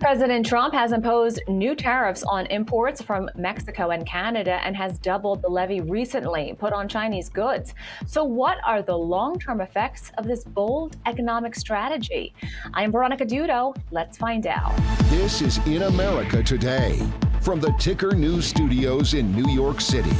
President Trump has imposed new tariffs on imports from Mexico and Canada and has doubled the levy recently put on Chinese goods. So, what are the long-term effects of this bold economic strategy? I'm Veronica Dudo. Let's find out. This is In America Today from the Ticker News Studios in New York City.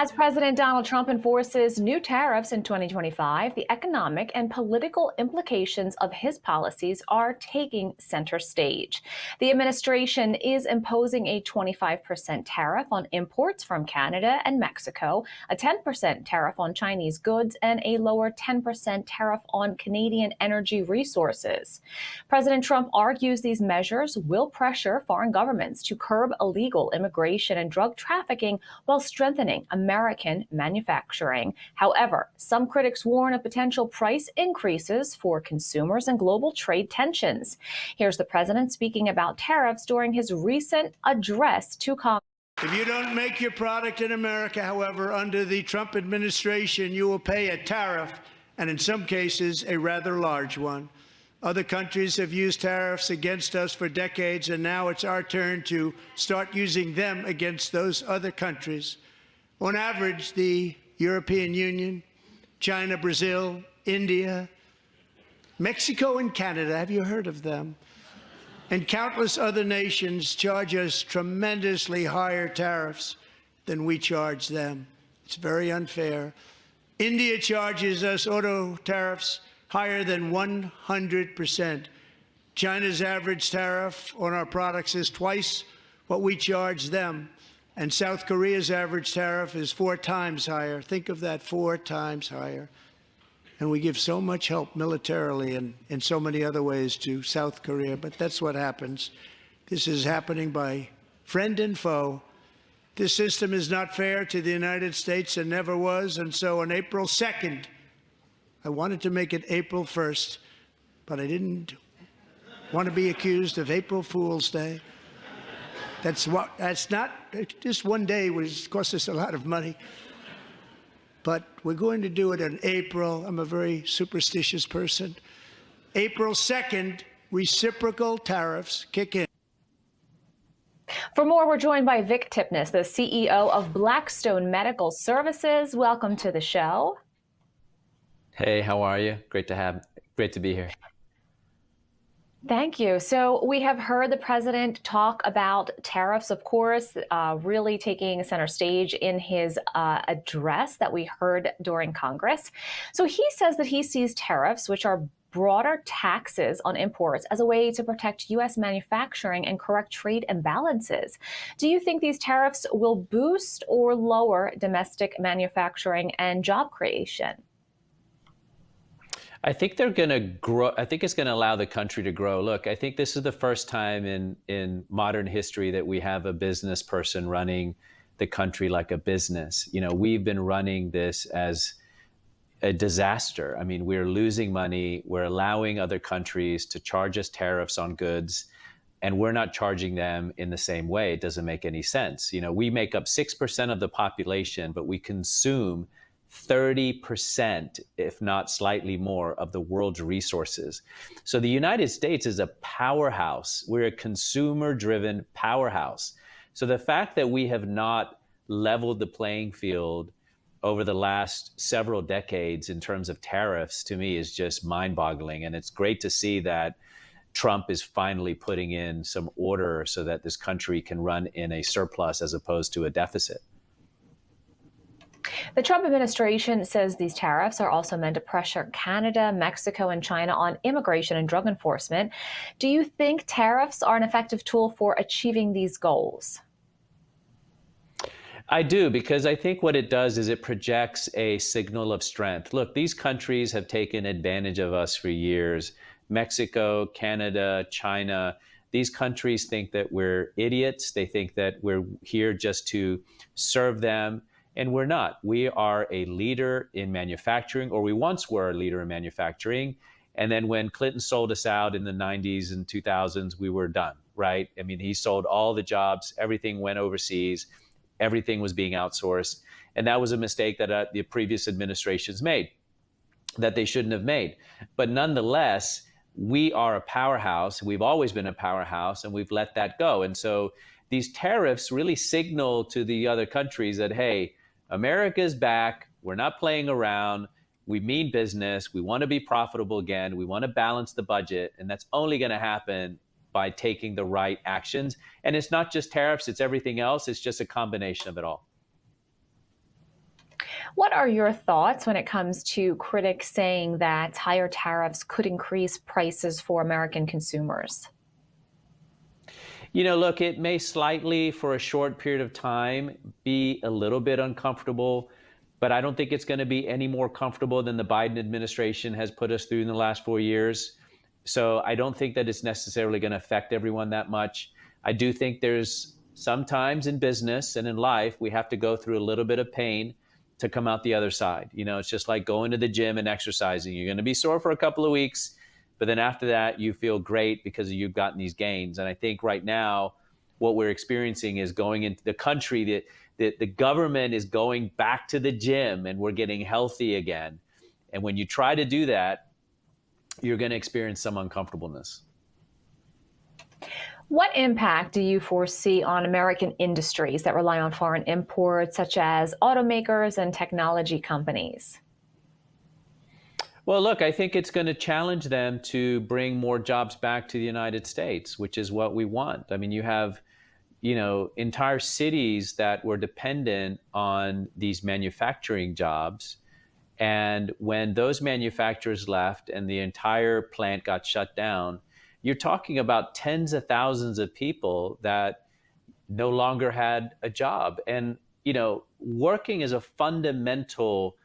As President Donald Trump enforces new tariffs in 2025, the economic and political implications of his policies are taking center stage. The administration is imposing a 25% tariff on imports from Canada and Mexico, a 10% tariff on Chinese goods, and a lower 10% tariff on Canadian energy resources. President Trump argues these measures will pressure foreign governments to curb illegal immigration and drug trafficking while strengthening American manufacturing. However, some critics warn of potential price increases for consumers and global trade tensions. Here's the president speaking about tariffs during his recent address to Congress. If you don't make your product in America, however, under the Trump administration, you will pay a tariff, and in some cases, a rather large one. Other countries have used tariffs against us for decades, and now it's our turn to start using them against those other countries. On average, the European Union, China, Brazil, India, Mexico, and Canada, have you heard of them? And countless other nations charge us tremendously higher tariffs than we charge them. It's very unfair. India charges us auto tariffs higher than 100%. China's average tariff on our products is twice what we charge them. And South Korea's average tariff is 4 times higher. Think of that, 4 times higher. And we give so much help militarily and in so many other ways to South Korea, but that's what happens. This is happening by friend and foe. This system is not fair to the United States and never was, and so on April 2nd, I wanted to make it April 1st, but I didn't want to be accused of April Fool's Day. That's not, just one day would cost us a lot of money. But we're going to do it in April. I'm a very superstitious person. April 2nd, reciprocal tariffs kick in. For more, we're joined by Vic Tipnis, the CEO of Blackstone Medical Services. Welcome to the show. Hey, how are you? Great to be here. Thank you. So we have heard the president talk about tariffs, of course, really taking center stage in his address that we heard during Congress. So he says that he sees tariffs, which are broader taxes on imports, as a way to protect U.S. manufacturing and correct trade imbalances. Do you think these tariffs will boost or lower domestic manufacturing and job creation? I think they're going to grow. I think it's going to allow the country to grow. Look, I think this is the first time in modern history that we have a business person running the country like a business. You know, we've been running this as a disaster. I mean, we're losing money. We're allowing other countries to charge us tariffs on goods, and we're not charging them in the same way. It doesn't make any sense. You know, we make up 6% of the population, but we consume 30%, if not slightly more, of the world's resources. So the United States is a powerhouse. We're a consumer-driven powerhouse. So the fact that we have not leveled the playing field over the last several decades in terms of tariffs, to me, is just mind-boggling. And it's great to see that Trump is finally putting in some order so that this country can run in a surplus as opposed to a deficit. The Trump administration says these tariffs are also meant to pressure Canada, Mexico, and China on immigration and drug enforcement. Do you think tariffs are an effective tool for achieving these goals? I do, because I think what it does is it projects a signal of strength. Look, these countries have taken advantage of us for years. Mexico, Canada, China. These countries think that we're idiots. They think that we're here just to serve them. And we're not. We are a leader in manufacturing, or we once were a leader in manufacturing. And then when Clinton sold us out in the 90s and 2000s, we were done, right? I mean, he sold all the jobs, everything went overseas, everything was being outsourced. And that was a mistake that the previous administrations made, that they shouldn't have made. But nonetheless, we are a powerhouse. We've always been a powerhouse, and we've let that go. And so these tariffs really signal to the other countries that, hey, America's back. We're not playing around. We mean business. We want to be profitable again. We want to balance the budget. And that's only going to happen by taking the right actions. And it's not just tariffs, it's everything else. It's just a combination of it all. What are your thoughts when it comes to critics saying that higher tariffs could increase prices for American consumers? You know, look, it may slightly, for a short period of time, be a little bit uncomfortable, but I don't think it's going to be any more comfortable than the Biden administration has put us through in the last 4 years. So I don't think that it's necessarily going to affect everyone that much. I do think there's sometimes in business and in life, we have to go through a little bit of pain to come out the other side. You know, it's just like going to the gym and exercising. You're going to be sore for a couple of weeks, but then after that, you feel great because you've gotten these gains. And I think right now, what we're experiencing is going into the country, that the government is going back to the gym and we're getting healthy again. And when you try to do that, you're going to experience some uncomfortableness. What impact do you foresee on American industries that rely on foreign imports, such as automakers and technology companies? Well, look, I think it's going to challenge them to bring more jobs back to the United States, which is what we want. I mean, you have, entire cities that were dependent on these manufacturing jobs. And when those manufacturers left and the entire plant got shut down, you're talking about tens of thousands of people that no longer had a job. And, working is a fundamental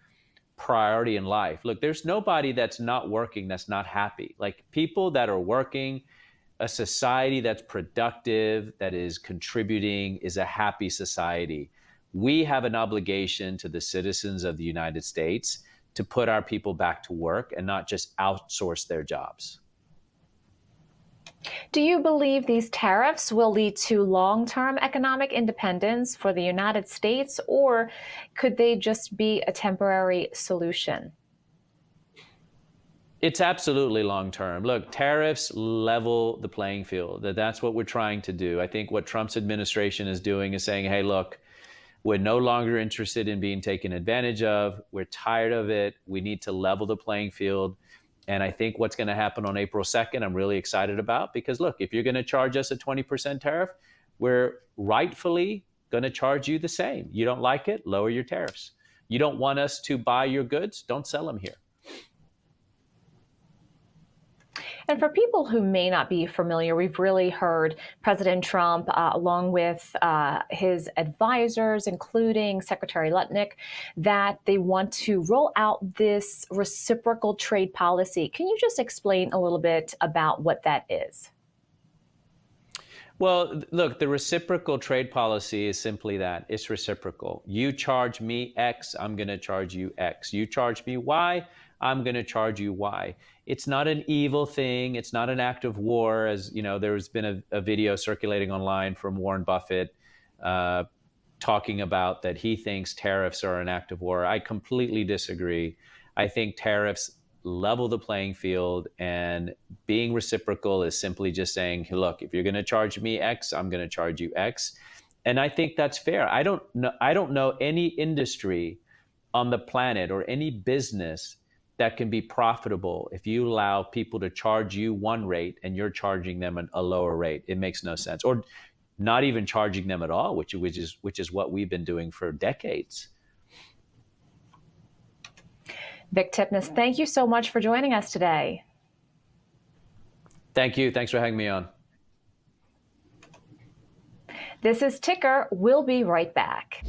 priority in life. Look, there's nobody that's not working that's not happy. Like, people that are working, a society that's productive, that is contributing, is a happy society. We have an obligation to the citizens of the United States to put our people back to work and not just outsource their jobs. Do you believe these tariffs will lead to long-term economic independence for the United States, or could they just be a temporary solution? It's absolutely long-term. Look, tariffs level the playing field. That's what we're trying to do. I think what Trump's administration is doing is saying, hey, look, we're no longer interested in being taken advantage of. We're tired of it. We need to level the playing field. And I think what's going to happen on April 2nd, I'm really excited about, because look, if you're going to charge us a 20% tariff, we're rightfully going to charge you the same. You don't like it, lower your tariffs. You don't want us to buy your goods, don't sell them here. And for people who may not be familiar, we've really heard President Trump, along with his advisors, including Secretary Lutnick, that they want to roll out this reciprocal trade policy. Can you just explain a little bit about what that is? Well, look, the reciprocal trade policy is simply that. It's reciprocal. You charge me X, I'm going to charge you X. You charge me Y, I'm going to charge you Y. It's not an evil thing. It's not an act of war. As you know, there's been a video circulating online from Warren Buffett talking about that he thinks tariffs are an act of war. I completely disagree. I think tariffs level the playing field, and being reciprocal is simply just saying, look, if you're going to charge me X, I'm going to charge you X. And I think that's fair. I don't know any industry on the planet or any business that can be profitable if you allow people to charge you one rate and you're charging them a lower rate. It makes no sense. Or not even charging them at all, which is what we've been doing for decades. Vic Tipnis, thank you so much for joining us today. Thank you. Thanks for having me on. This is Ticker. We'll be right back.